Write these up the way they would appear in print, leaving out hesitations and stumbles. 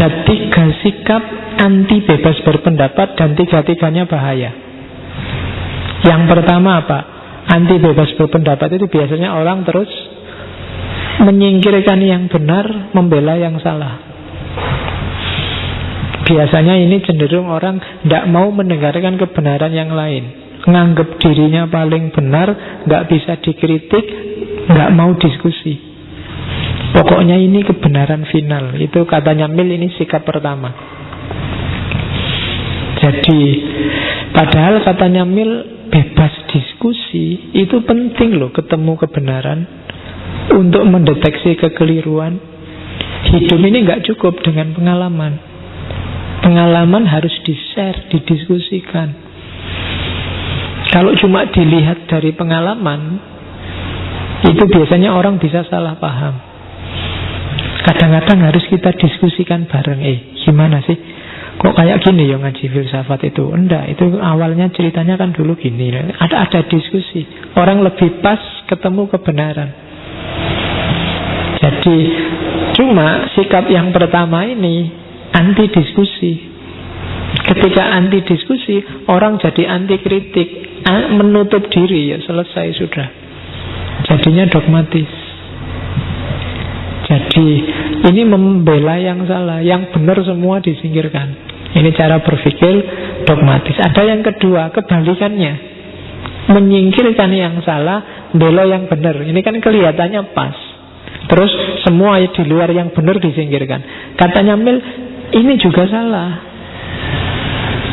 Ada 3 sikap anti bebas berpendapat dan 3-tiganya bahaya. Yang pertama apa? Anti bebas berpendapat itu biasanya orang terus menyingkirkan yang benar, membela yang salah. Biasanya ini cenderung orang tidak mau mendengarkan kebenaran yang lain, nganggap dirinya paling benar, nggak bisa dikritik, nggak mau diskusi. Pokoknya ini kebenaran final. Itu katanya Mill, ini sikap pertama. Jadi padahal katanya Mill, bebas diskusi itu penting loh, ketemu kebenaran untuk mendeteksi kekeliruan. Hidup ini nggak cukup dengan pengalaman. Pengalaman harus di-share, didiskusikan. Kalau cuma dilihat dari pengalaman, itu biasanya orang bisa salah paham. Kadang-kadang harus kita diskusikan bareng. Gimana sih? Kok kayak gini ya ngaji filsafat itu? Enggak, itu awalnya ceritanya kan dulu gini. Ada diskusi. Orang lebih pas ketemu kebenaran. Jadi cuma sikap yang pertama ini anti diskusi. Ketika anti diskusi, orang jadi anti kritik, menutup diri, ya selesai sudah. Jadinya dogmatis. Jadi ini membela yang salah, yang benar semua disingkirkan. Ini cara berpikir dogmatis. Ada yang kedua, kebalikannya, menyingkirkan yang salah, bela yang benar. Ini kan kelihatannya pas. Terus semua di luar yang benar disingkirkan. Katanya Mill, ini juga salah.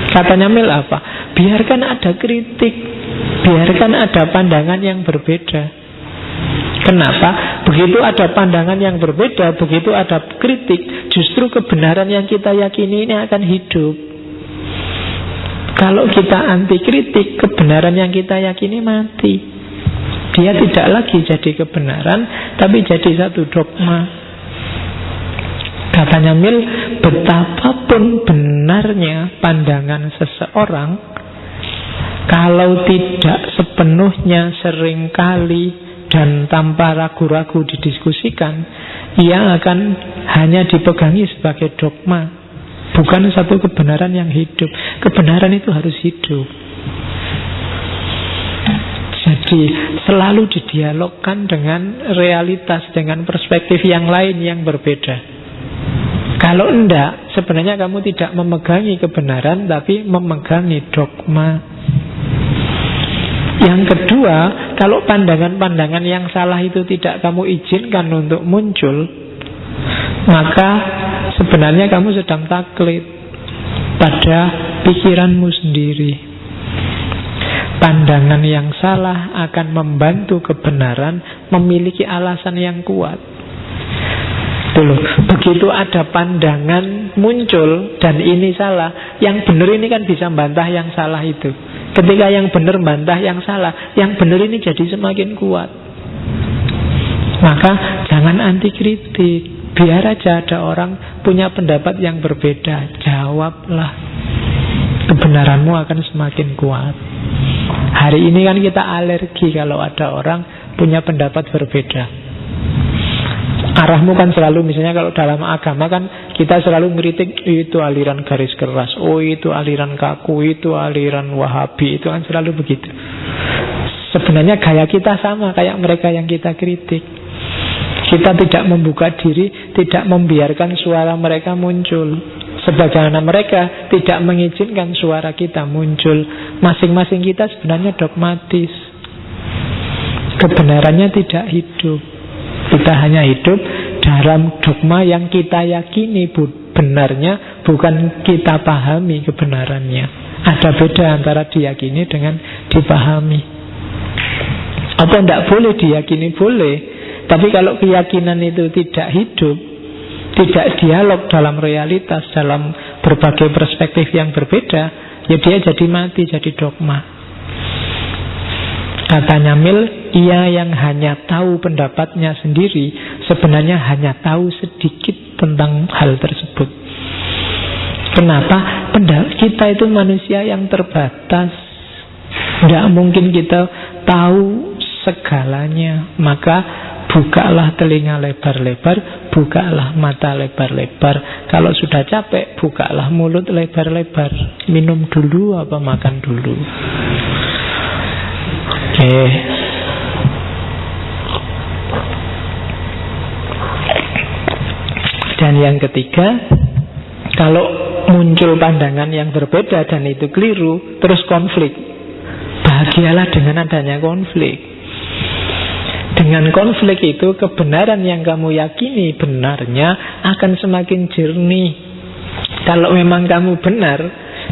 Katanya Mill apa? Biarkan ada kritik, biarkan ada pandangan yang berbeda. Kenapa? Begitu ada pandangan yang berbeda, begitu ada kritik, justru kebenaran yang kita yakini ini akan hidup. Kalau kita anti kritik, kebenaran yang kita yakini mati. Dia tidak lagi jadi kebenaran, tapi jadi satu dogma. Katanya Mill, betapapun benarnya pandangan seseorang, kalau tidak sepenuhnya, seringkali dan tanpa ragu-ragu didiskusikan, ia akan hanya dipegangi sebagai dogma, bukan satu kebenaran yang hidup. Kebenaran itu harus hidup. Jadi selalu didialogkan dengan realitas, dengan perspektif yang lain yang berbeda. Kalau enggak, sebenarnya kamu tidak memegangi kebenaran, tapi memegangi dogma. Yang kedua, kalau pandangan-pandangan yang salah itu tidak kamu izinkan untuk muncul, maka sebenarnya kamu sedang taklid pada pikiranmu sendiri. Pandangan yang salah akan membantu kebenaran memiliki alasan yang kuat. Begitu ada pandangan muncul dan ini salah, yang benar ini kan bisa bantah yang salah itu. Ketika yang benar bantah yang salah, yang benar ini jadi semakin kuat. Maka jangan anti kritik. Biar aja ada orang punya pendapat yang berbeda, jawablah. Kebenaranmu akan semakin kuat. Hari ini kan kita alergi kalau ada orang punya pendapat berbeda. Arahmu kan selalu, misalnya kalau dalam agama kan kita selalu mengkritik, itu aliran garis keras, oh itu aliran kaku, itu aliran Wahabi, itu kan selalu begitu. Sebenarnya gaya kita sama kayak mereka yang kita kritik. Kita tidak membuka diri, tidak membiarkan suara mereka muncul. Sebagaimana mereka tidak mengizinkan suara kita muncul. Masing-masing kita sebenarnya dogmatis. Kebenarannya tidak hidup. Kita hanya hidup dalam dogma yang kita yakini benarnya, bukan kita pahami kebenarannya. Ada beda antara diyakini dengan dipahami. Apa tidak boleh diyakini? Boleh. Tapi kalau keyakinan itu tidak hidup, tidak dialog dalam realitas, dalam berbagai perspektif yang berbeda, ya dia jadi mati, jadi dogma. Katanya Mill, ia yang hanya tahu pendapatnya sendiri sebenarnya hanya tahu sedikit tentang hal tersebut. Kenapa? Kita itu manusia yang terbatas. Tidak mungkin kita tahu segalanya. Maka bukalah telinga lebar-lebar, bukalah mata lebar-lebar. Kalau sudah capek, bukalah mulut lebar-lebar. Minum dulu apa makan dulu. Oke. Dan yang ketiga, kalau muncul pandangan yang berbeda dan itu keliru, terus konflik. Bahagialah dengan adanya konflik. Dengan konflik itu, kebenaran yang kamu yakini benarnya akan semakin jernih. Kalau memang kamu benar,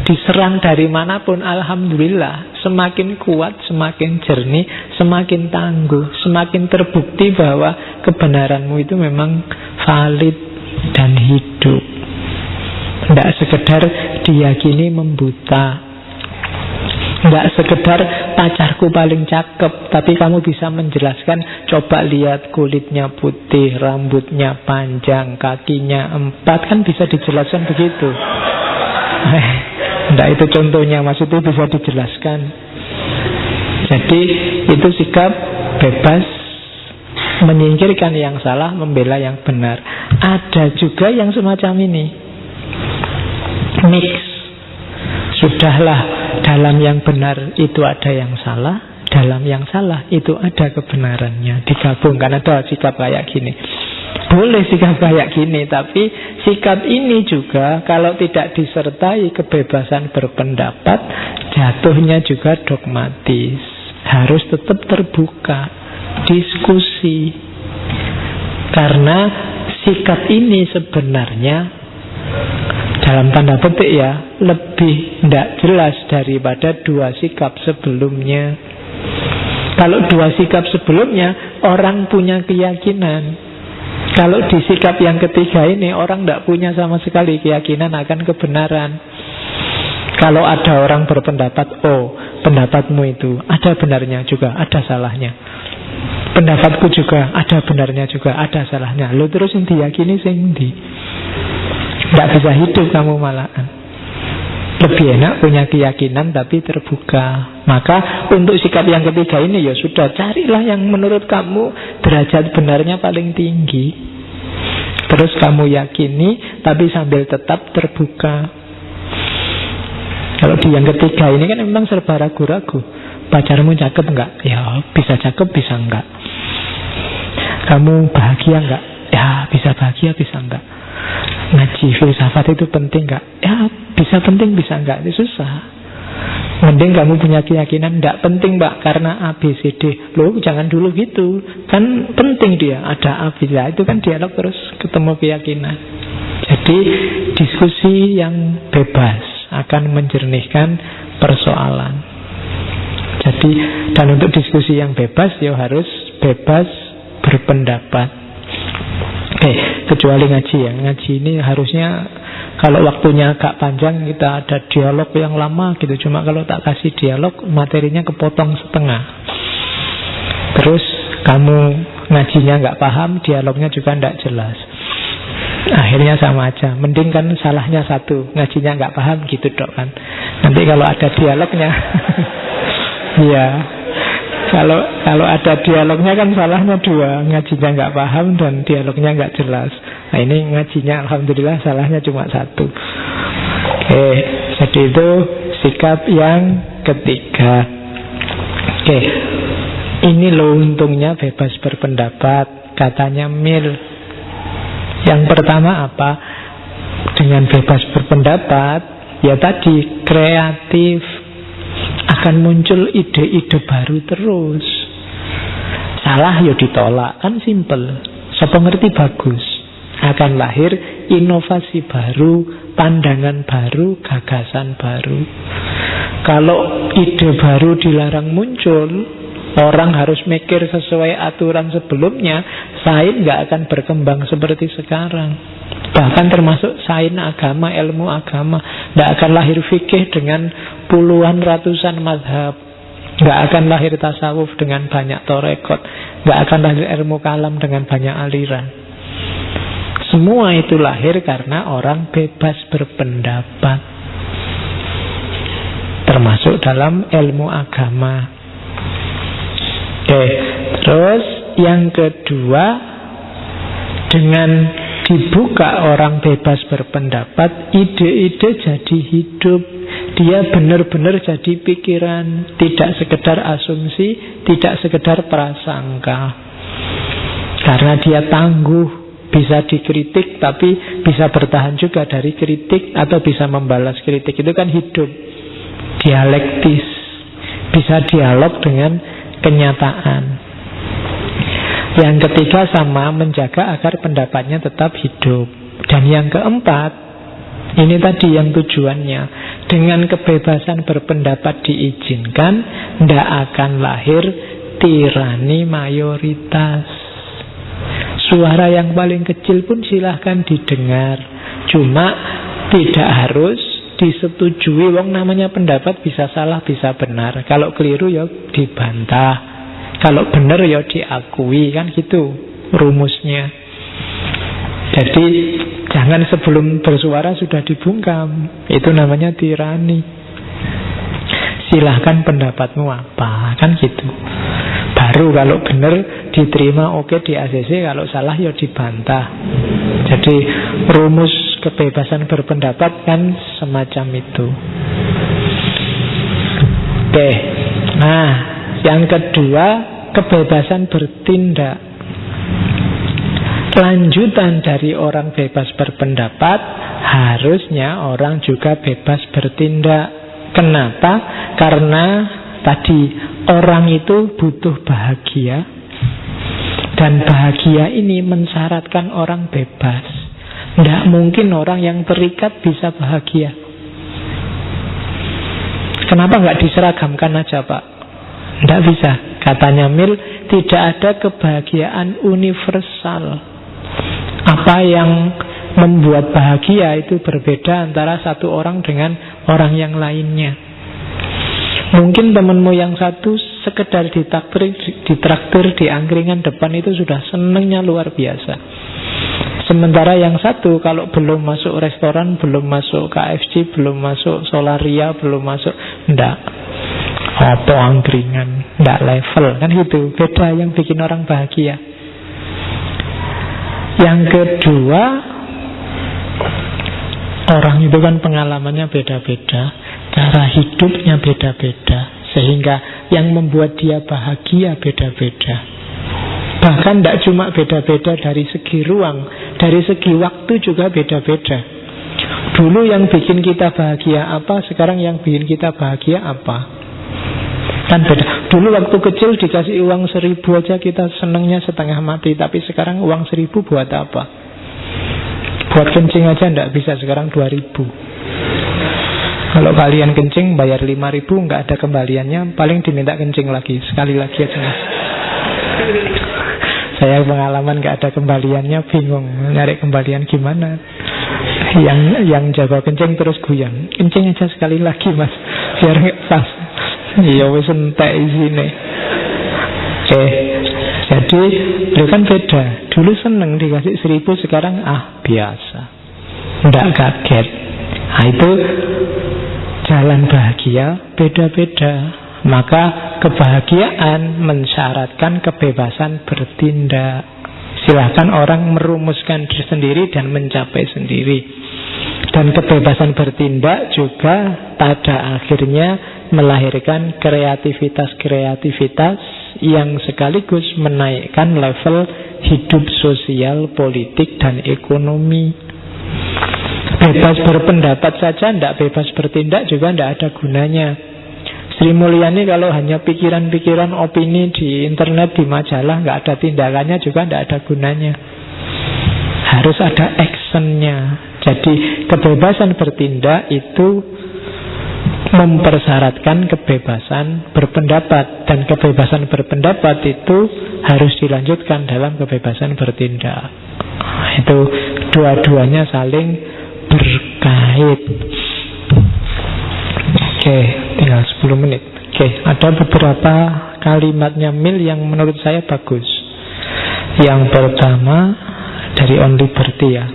diserang dari manapun, alhamdulillah, semakin kuat, semakin jernih, semakin tangguh, semakin terbukti bahwa kebenaranmu itu memang valid dan hidup. Tidak sekedar diyakini membuta, tidak sekedar pacarku paling cakep, tapi kamu bisa menjelaskan, coba lihat kulitnya putih, rambutnya panjang, kakinya 4, kan bisa dijelaskan begitu. Tidak, itu contohnya, maksudnya bisa dijelaskan. Jadi itu sikap bebas, menyingkirkan yang salah, membela yang benar. Ada juga yang semacam ini, mix. Sudahlah, dalam yang benar itu ada yang salah, dalam yang salah itu ada kebenarannya, digabungkan. Ada sikap kayak gini. Boleh sikap kayak gini, tapi sikap ini juga kalau tidak disertai kebebasan berpendapat, jatuhnya juga dogmatis. Harus tetap terbuka, diskusi. Karena sikap ini sebenarnya, dalam tanda petik ya, lebih tidak jelas daripada dua sikap sebelumnya. Kalau dua sikap sebelumnya, orang punya keyakinan. Kalau di sikap yang ketiga ini, orang tidak punya sama sekali keyakinan akan kebenaran. Kalau ada orang berpendapat, oh, pendapatmu itu ada benarnya juga, ada salahnya. Pendapatku juga ada benarnya juga, ada salahnya. Lo terus yang diyakini sing ndi? Tidak bisa hidup kamu malahan. Lebih enak punya keyakinan tapi terbuka. Maka untuk sikap yang ketiga ini, ya sudah, carilah yang menurut kamu derajat benarnya paling tinggi. Terus kamu yakini, tapi sambil tetap terbuka. Kalau di yang ketiga ini kan memang serba ragu-ragu. Pacarmu cakep enggak? Ya bisa cakep, bisa enggak. Kamu bahagia enggak? Ya bisa bahagia, bisa enggak. Ngaji filsafat itu penting gak? Ya bisa penting, bisa enggak, itu susah. Mending kamu punya keyakinan enggak penting mbak, karena A, B, C, D. Loh jangan dulu gitu, kan penting dia, ada A, B, C. Itu kan dialog terus, ketemu keyakinan. Jadi diskusi yang bebas akan menjernihkan persoalan. Jadi, dan untuk diskusi yang bebas, ya harus bebas berpendapat. Oke, kecuali ngaji ya. Ngaji ini harusnya kalau waktunya agak panjang kita ada dialog yang lama gitu. Cuma kalau tak kasih dialog, materinya kepotong setengah. Terus kamu ngajinya nggak paham, dialognya juga nggak jelas. Akhirnya sama aja. Mending kan salahnya satu, ngajinya nggak paham gitu dok kan. Nanti kalau ada dialognya, ya. Kalau ada dialognya kan salahnya dua, ngajinya nggak paham dan dialognya nggak jelas. Nah ini ngajinya alhamdulillah salahnya cuma satu. Oke, jadi itu sikap yang ketiga. Oke, ini loh untungnya bebas berpendapat, katanya Mill. Yang pertama apa? Dengan bebas berpendapat, ya tadi kreatif. Akan muncul ide-ide baru terus. Salah ya ditolak, kan simple. Siapa ngerti bagus. Akan lahir inovasi baru, pandangan baru, gagasan baru. Kalau ide baru dilarang muncul, orang harus mikir sesuai aturan sebelumnya, sains gak akan berkembang seperti sekarang. Bahkan termasuk sains agama, ilmu agama. Gak akan lahir fikih dengan puluhan ratusan mazhab. Gak akan lahir tasawuf dengan banyak torekot. Gak akan lahir ilmu kalam dengan banyak aliran. Semua itu lahir karena orang bebas berpendapat, termasuk dalam ilmu agama. Oke, terus yang kedua, Dengan dibuka orang bebas berpendapat, ide-ide jadi hidup. Dia benar-benar jadi pikiran, tidak sekedar asumsi, tidak sekedar prasangka. Karena dia tangguh, bisa dikritik tapi bisa bertahan juga dari kritik atau bisa membalas kritik. Itu kan hidup, dialektis, bisa dialog dengan kenyataan. Yang ketiga sama, menjaga agar pendapatnya tetap hidup. Dan yang keempat, ini tadi yang tujuannya, dengan kebebasan berpendapat diizinkan, tidak akan lahir tirani mayoritas. Suara yang paling kecil pun silahkan didengar. Cuma tidak harus disetujui. Wong namanya pendapat bisa salah, bisa benar. Kalau keliru ya dibantah, kalau benar ya diakui. Kan gitu rumusnya. Jadi jangan sebelum bersuara sudah dibungkam. Itu namanya tirani. Silahkan pendapatmu apa, kan gitu. Baru kalau benar diterima, oke, di ACC. Kalau salah ya dibantah. Jadi rumus kebebasan berpendapat kan semacam itu. Oke. Nah, yang kedua, kebebasan bertindak. Lanjutan dari orang bebas berpendapat, harusnya orang juga bebas bertindak. Kenapa? Karena tadi orang itu butuh bahagia, dan bahagia ini mensyaratkan orang bebas. Tidak mungkin orang yang terikat bisa bahagia. Kenapa nggak diseragamkan aja, Pak? Tidak bisa. Katanya Mill, tidak ada kebahagiaan universal. Apa yang membuat bahagia itu berbeda antara satu orang dengan orang yang lainnya. Mungkin temanmu yang satu sekedar ditraktir di angkringan depan itu sudah senengnya luar biasa. Sementara yang satu kalau belum masuk restoran, belum masuk KFC, belum masuk Solaria, belum masuk, ndak apa angkringan, ndak level. Kan gitu, beda yang bikin orang bahagia. Yang kedua, orang itu kan pengalamannya beda-beda, cara hidupnya beda-beda, sehingga yang membuat dia bahagia beda-beda. Bahkan tidak cuma beda-beda dari segi ruang, dari segi waktu juga beda-beda. Dulu yang bikin kita bahagia apa, sekarang yang bikin kita bahagia apa, kan beda. Dulu waktu kecil dikasih uang 1.000 aja kita senengnya setengah mati. Tapi sekarang uang 1.000 buat apa? Buat kencing aja tidak bisa, sekarang 2.000. Kalau kalian kencing bayar 5.000, nggak ada kembaliannya, paling diminta kencing lagi, sekali lagi aja mas. Saya pengalaman nggak ada kembaliannya, bingung nyari kembalian gimana. Yang jaga kencing terus guyon, kencing aja sekali lagi mas, biar nggak pas. Iya wis entek isine. Oke. Jadi itu kan beda. Dulu seneng dikasih 1.000, sekarang biasa, nggak kaget. Nah itu jalan bahagia beda-beda. Maka kebahagiaan mensyaratkan kebebasan bertindak. Silahkan orang merumuskan diri sendiri dan mencapai sendiri. Dan kebebasan bertindak juga pada akhirnya melahirkan kreativitas-kreativitas yang sekaligus menaikkan level hidup sosial, politik, dan ekonomi. Bebas berpendapat saja, tidak bebas bertindak juga tidak ada gunanya. Sri Mulyani kalau hanya pikiran-pikiran, opini di internet, di majalah, nggak ada tindakannya juga tidak ada gunanya. Harus ada actionnya. Jadi kebebasan bertindak itu mempersyaratkan kebebasan berpendapat, dan kebebasan berpendapat itu harus dilanjutkan dalam kebebasan bertindak. Itu dua-duanya saling berkait. Oke, tinggal 10 menit. Oke, ada beberapa kalimatnya Mill yang menurut saya bagus. Yang pertama dari On Liberty ya.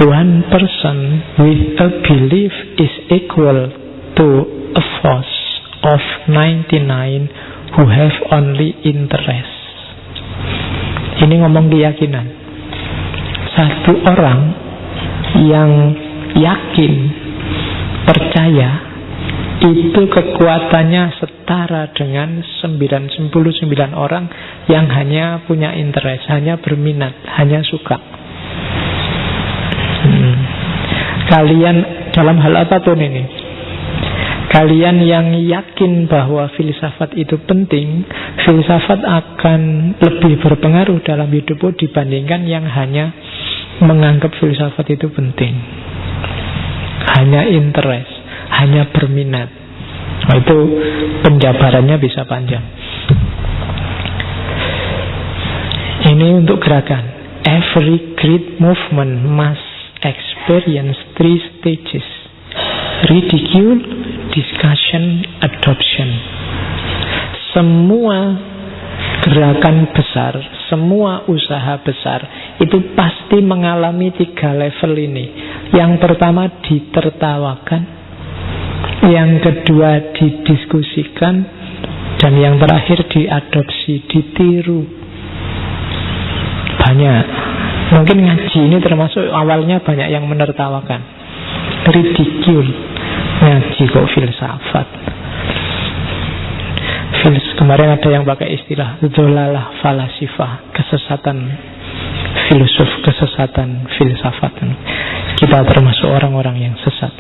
One person with a belief is equal to a force of 99 who have only interest. Ini ngomong keyakinan. Satu orang yang yakin, percaya, itu kekuatannya setara dengan 99 orang yang hanya punya interest, hanya berminat, hanya suka. Kalian dalam hal apapun ini, kalian yang yakin bahwa filsafat itu penting, filsafat akan lebih berpengaruh dalam hidupmu dibandingkan yang hanya menganggap filsafat itu penting, hanya interest, hanya berminat. Nah, itu penjabarannya bisa panjang. Ini untuk gerakan. Every great movement must experience 3 stages: ridicule, discussion, adoption. Semua gerakan besar, semua usaha besar itu pasti mengalami 3 level ini. Yang pertama ditertawakan, yang kedua didiskusikan, dan yang terakhir diadopsi, ditiru. Banyak. Mungkin ngaji ini termasuk awalnya banyak yang menertawakan. Ridicule. Ngaji kok filsafat. Kemarin ada yang pakai istilah dholalah falasifah, kesesatan filosof, kesesatan filsafat. Kita termasuk orang-orang yang sesat.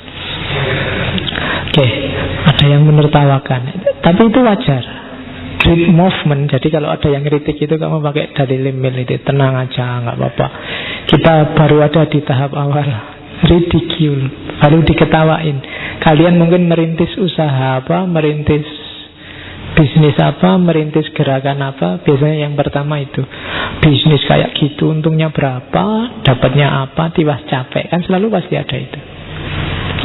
Oke, ada yang menertawakan, tapi itu wajar. Great movement. Jadi kalau ada yang kritik itu kamu pakai dalil limil itu, tenang aja, nggak apa-apa. Kita baru ada di tahap awal. Ridicule, baru diketawain. Kalian mungkin merintis usaha apa, merintis bisnis apa, merintis gerakan apa. Biasanya yang pertama itu bisnis kayak gitu, untungnya berapa, dapatnya apa, tiwas capek. Kan selalu pasti ada itu.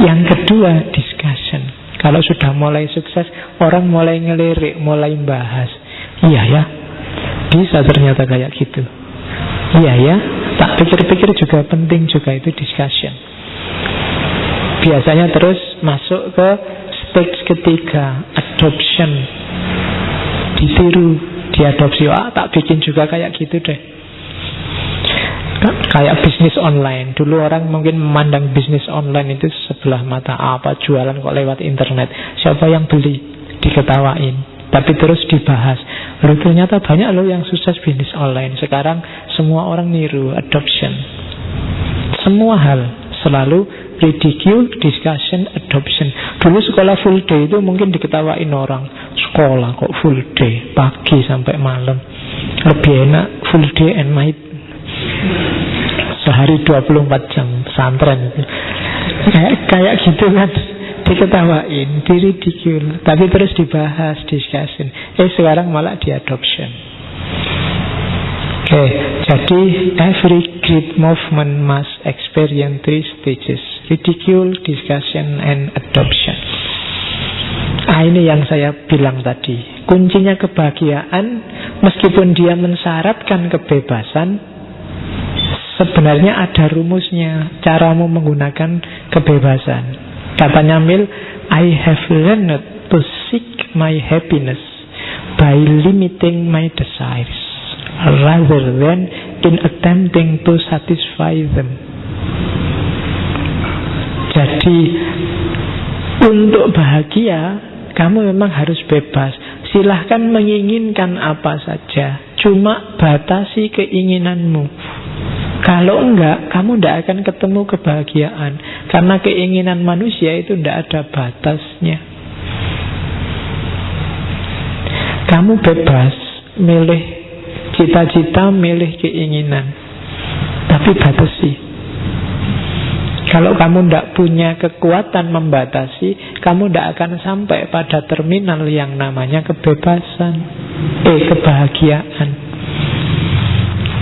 Yang kedua discussion. Kalau sudah mulai sukses, orang mulai ngelirik, mulai bahas. Iya ya, bisa ternyata kayak gitu. Iya ya, tak pikir-pikir juga penting juga itu discussion. Biasanya terus masuk ke stage ketiga, adoption. Ditiru, diadopsi. Tak bikin juga kayak gitu deh. Kayak bisnis online. Dulu orang mungkin memandang bisnis online itu sebelah mata. Apa jualan kok lewat internet, siapa yang beli, diketawain. Tapi terus dibahas. Lalu ternyata banyak loh yang sukses bisnis online. Sekarang semua orang niru, adoption. Semua hal selalu ridicule, discussion, adoption. Dulu sekolah full day itu mungkin diketawain orang. Sekolah kok full day, pagi sampai malam. Lebih enak full day and night. Sehari 24 jam pesantren itu. Kayak gitu kan, diketawain, diridicule, tapi terus dibahas, discussion. Sekarang malah diadoption. Oke, jadi every great movement must experience 3 stages: ridicule, discussion, and adoption. Ini yang saya bilang tadi. Kuncinya kebahagiaan, meskipun dia mensyaratkan kebebasan, sebenarnya ada rumusnya, caramu menggunakan kebebasan. Katanya Mill, I have learned to seek my happiness by limiting my desires rather than in attempting to satisfy them. Jadi untuk bahagia kamu memang harus bebas. Silahkan menginginkan apa saja, cuma batasi keinginanmu. Kalau enggak, kamu tidak akan ketemu kebahagiaan. Karena keinginan manusia itu tidak ada batasnya. Kamu bebas milih cita-cita, milih keinginan, tapi batasi. Kalau kamu tidak punya kekuatan membatasi, kamu tidak akan sampai pada terminal yang namanya kebebasan, kebahagiaan.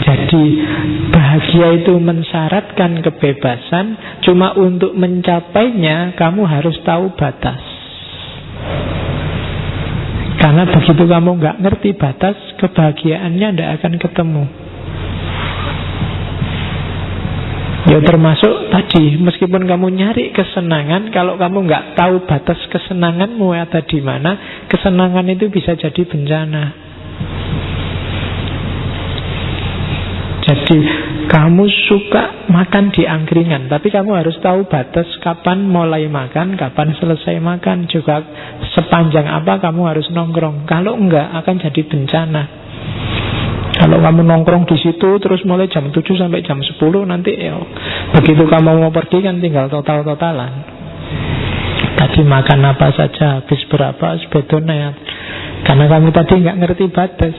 Jadi bahagia itu mensyaratkan kebebasan. Cuma untuk mencapainya kamu harus tahu batas. Karena begitu kamu nggak ngerti batas, kebahagiaannya tidak akan ketemu. Ya termasuk tadi, meskipun kamu nyari kesenangan, kalau kamu nggak tahu batas kesenanganmu ada di mana, kesenangan itu bisa jadi bencana. Jadi Kamu suka makan di angkringan, tapi kamu harus tahu batas kapan mulai makan, kapan selesai makan, juga sepanjang apa kamu harus nongkrong. Kalau enggak akan jadi bencana. Kalau kamu nongkrong di situ terus mulai jam 7 sampai jam 10, nanti begitu kamu mau pergi kan tinggal total-totalan. Tadi makan apa saja, habis berapa, sebetulnya. Karena kamu tadi nggak ngerti batas,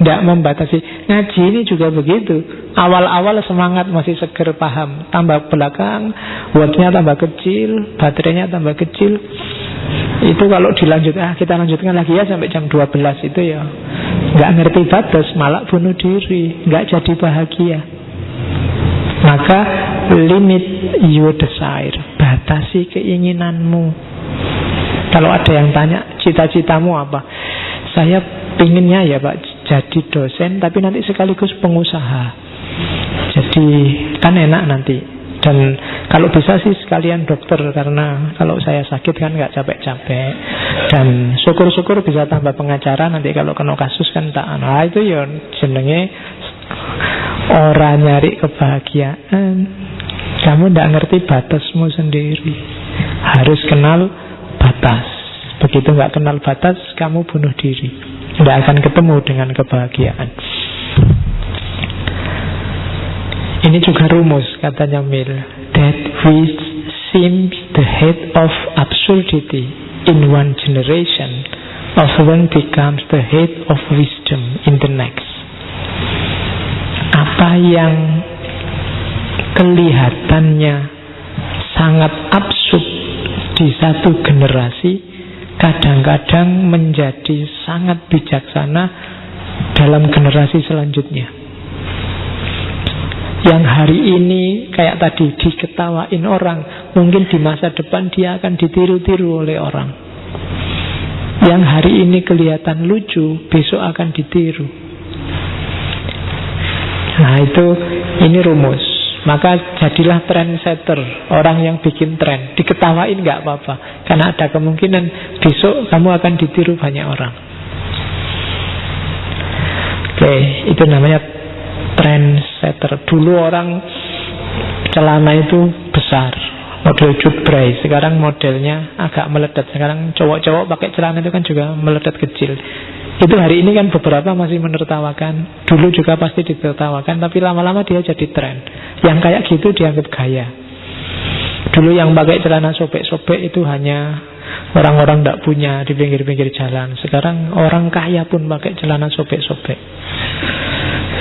nggak membatasi. Ngaji ini juga begitu. Awal-awal semangat, masih seger, paham. Tambah belakang, wattnya tambah kecil, baterainya tambah kecil. Itu kalau kita lanjutkan lagi ya sampai jam 12 itu ya nggak ngerti batas, malah bunuh diri, nggak jadi bahagia. Maka limit your desire, batasi keinginanmu. Kalau ada yang tanya cita-citamu apa, saya pinginnya ya Pak jadi dosen, tapi nanti sekaligus pengusaha. Jadi kan enak nanti. Dan kalau bisa sih sekalian dokter, karena kalau saya sakit kan nggak capek-capek. Dan syukur-syukur bisa tambah pengacara, nanti kalau kena kasus kan tak. Nah itu ya jenenge orang nyari kebahagiaan. Kamu nggak ngerti batasmu sendiri. Harus kenal batas. Begitu nggak kenal batas, kamu bunuh diri. Nggak akan ketemu dengan kebahagiaan. Ini juga rumus, katanya Mill, that which seems the head of absurdity in one generation often becomes the head of wisdom in the next. Apa yang kelihatannya sangat absurd di satu generasi kadang-kadang menjadi sangat bijaksana dalam generasi selanjutnya. Yang hari ini kayak tadi diketawain orang, mungkin di masa depan dia akan ditiru-tiru oleh orang. Yang hari ini kelihatan lucu, besok akan ditiru. Nah itu, ini rumus. Maka jadilah trendsetter, orang yang bikin tren. Diketawain gak apa-apa, karena ada kemungkinan besok kamu akan ditiru banyak orang. Oke, itu namanya trendsetter. Dulu orang celana itu besar, model cutbray. Sekarang modelnya agak meledat. Sekarang cowok-cowok pakai celana itu kan juga meledat kecil. Itu hari ini kan beberapa masih menertawakan. Dulu juga pasti ditertawakan, tapi lama-lama dia jadi tren. Yang kayak gitu dianggap gaya. Dulu yang pakai celana sobek-sobek itu hanya orang-orang tidak punya di pinggir-pinggir jalan. Sekarang orang kaya pun pakai celana sobek-sobek.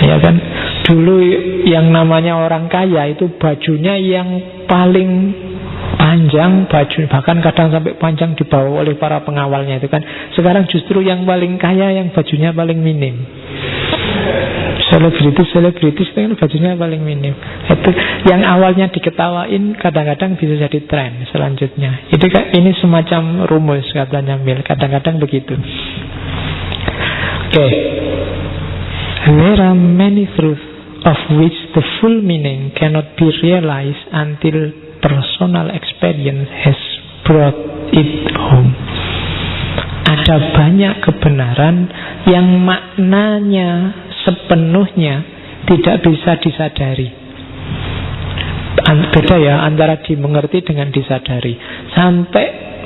Ya kan? Dulu yang namanya orang kaya itu bajunya yang paling panjang, baju bahkan kadang sampai panjang dibawa oleh para pengawalnya itu kan. Sekarang justru yang paling kaya yang bajunya paling minim. Selebritis itu kan bajunya paling minim. Itu yang awalnya diketawain kadang-kadang bisa jadi tren selanjutnya. Itu ini semacam rumus katanya Mill. Kadang-kadang begitu. Oke. There are many truths of which the full meaning cannot be realized until personal experience has brought it home. Ada banyak kebenaran yang maknanya sepenuhnya tidak bisa disadari. Beda ya antara dimengerti dengan disadari. Sampai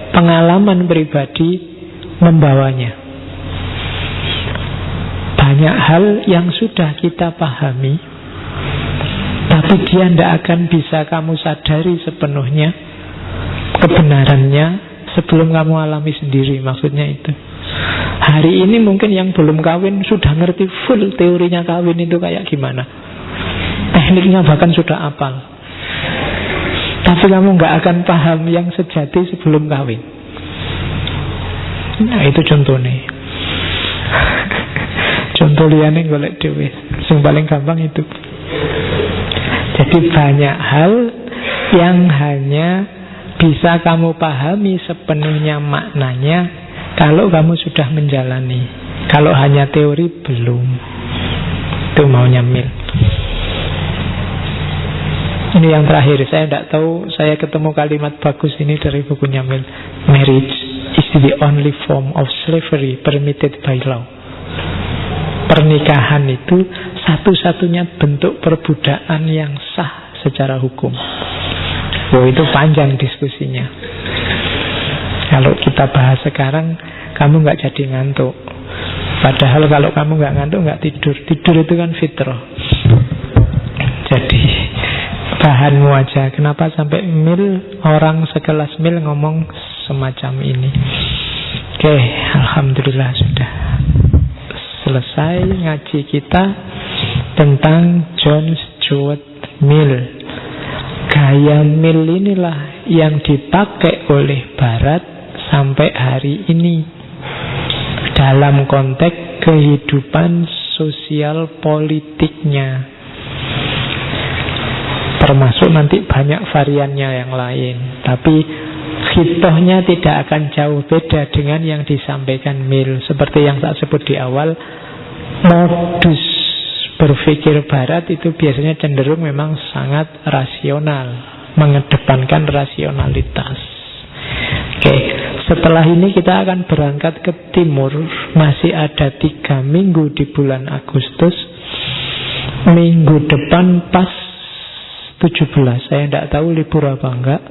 pengalaman pribadi membawanya. Banyak hal yang sudah kita pahami, tapi dia tidak akan bisa kamu sadari sepenuhnya kebenarannya sebelum kamu alami sendiri. Maksudnya itu. Hari ini mungkin yang belum kawin sudah ngerti full teorinya kawin itu kayak gimana. Tekniknya bahkan sudah hafal. Tapi kamu nggak akan paham yang sejati sebelum kawin. Nah itu contohnya. Contoh liane golek dhewe. Yang paling gampang itu. Jadi banyak hal yang hanya bisa kamu pahami sepenuhnya maknanya kalau kamu sudah menjalani. Kalau hanya teori belum. Itu maunya Mill. Ini yang terakhir. Saya tidak tahu, saya ketemu kalimat bagus ini dari bukunya Mill. Marriage is the only form of slavery permitted by law. pernikahan itu satu-satunya bentuk perbudakan yang sah secara hukum. Oh, itu panjang diskusinya. Kalau kita bahas sekarang, kamu nggak jadi ngantuk. Padahal kalau kamu nggak ngantuk, nggak tidur. Tidur itu kan fitrah. Jadi bahanmu aja. Kenapa sampai orang sekelas Mil ngomong semacam ini? Oke, alhamdulillah sudah selesai ngaji kita tentang John Stuart Mill. Gaya Mill inilah yang dipakai oleh Barat sampai hari ini dalam konteks kehidupan sosial politiknya, termasuk nanti banyak variannya yang lain. Tapi hitohnya tidak akan jauh beda dengan yang disampaikan Mill. Seperti yang saya sebut di awal, modus berpikir Barat itu biasanya cenderung memang sangat rasional, mengedepankan rasionalitas. Oke, setelah ini kita akan berangkat ke timur. Masih ada 3 minggu di bulan Agustus. Minggu depan pas 17. Saya tidak tahu libur apa enggak.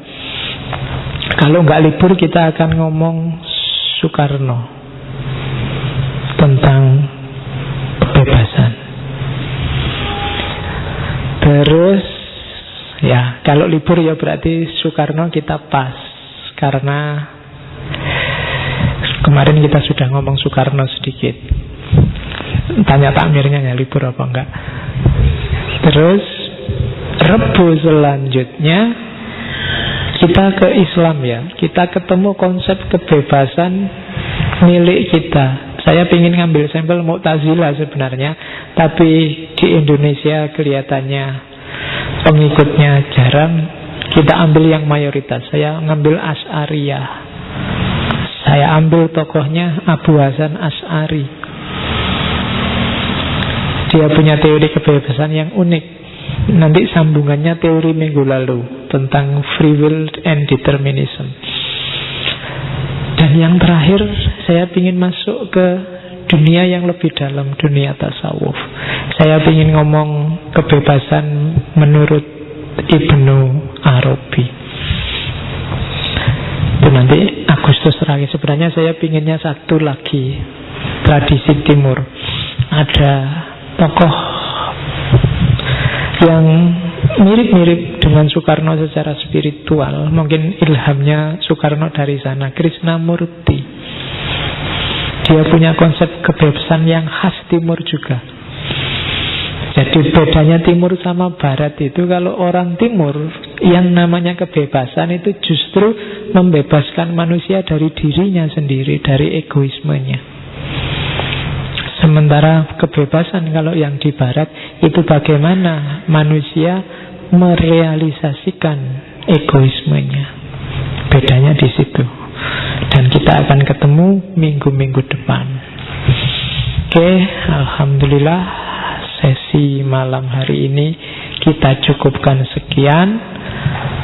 Kalau enggak libur kita akan ngomong Soekarno, tentang kebebasan. Terus ya, kalau libur ya berarti Soekarno kita pas, karena kemarin kita sudah ngomong Soekarno sedikit. Tanya takmirnya ya libur apa enggak. Terus Rebu selanjutnya kita ke Islam ya. Kita ketemu konsep kebebasan milik kita. Saya ingin ngambil sampel Mu'tazilah sebenarnya, tapi di Indonesia kelihatannya pengikutnya jarang. Kita ambil yang mayoritas. Saya ngambil Asy'ariyah. Saya ambil tokohnya Abu Hasan Asy'ari. Dia punya teori kebebasan yang unik. Nanti sambungannya teori minggu lalu tentang free will and determinism. Dan yang terakhir, saya ingin masuk ke dunia yang lebih dalam, dunia tasawuf. Saya ingin ngomong kebebasan menurut Ibnu Arabi. Itu nanti Agustus terakhir. Sebenarnya saya pinginnya satu lagi, tradisi timur. Ada tokoh yang mirip-mirip dengan Soekarno secara spiritual. Mungkin ilhamnya Soekarno dari sana, Krishnamurti. Dia punya konsep kebebasan yang khas timur juga. Jadi bedanya timur sama barat itu, kalau orang timur yang namanya kebebasan itu justru membebaskan manusia dari dirinya sendiri, dari egoismenya. Sementara kebebasan kalau yang di barat itu bagaimana manusia merealisasikan egoismenya. Bedanya di situ. Dan kita akan ketemu minggu-minggu depan. Oke, alhamdulillah sesi malam hari ini kita cukupkan sekian.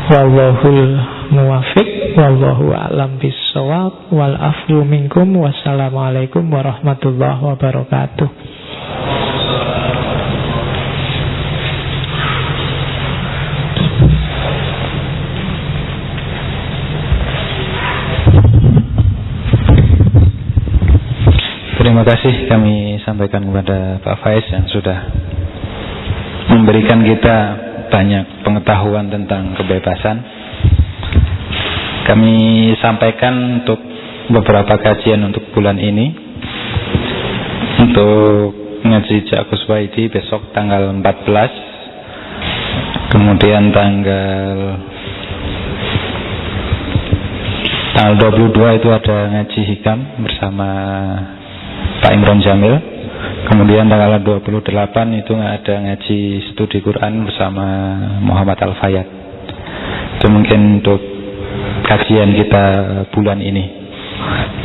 Wallahul muwafiq, wallahu a'lam bissawab, wal afwu minkum, wassalamualaikum warahmatullahi wabarakatuh. Terima kasih kami sampaikan kepada Pak Faiz yang sudah memberikan kita banyak pengetahuan tentang kebebasan. Kami sampaikan untuk beberapa kajian untuk bulan ini. Untuk ngaji Jakus Waidi besok tanggal 14. Kemudian tanggal 22 itu ada ngaji hikam bersama Pak Imron Jamil. Kemudian tanggal 28 itu ada ngaji studi Quran bersama Muhammad Al-Fayad. Itu mungkin untuk kajian kita bulan ini.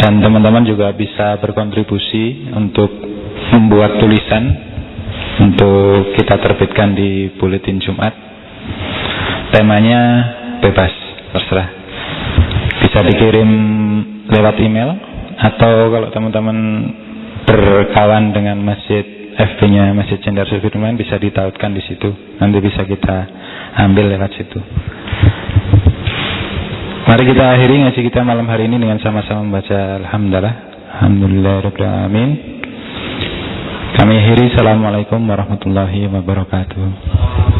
Dan teman-teman juga bisa berkontribusi untuk membuat tulisan untuk kita terbitkan di Buletin Jumat. Temanya bebas, terserah. Bisa dikirim lewat email, atau kalau teman-teman berkawan dengan Masjid FB-nya Masjid Cendar Sudirman bisa ditautkan di situ. Nanti bisa kita ambil lewat situ. Mari kita akhiri ngaji kita malam hari ini dengan sama-sama membaca Alhamdulillahirabbil alamin. Kami akhiri. Assalamualaikum warahmatullahi wabarakatuh.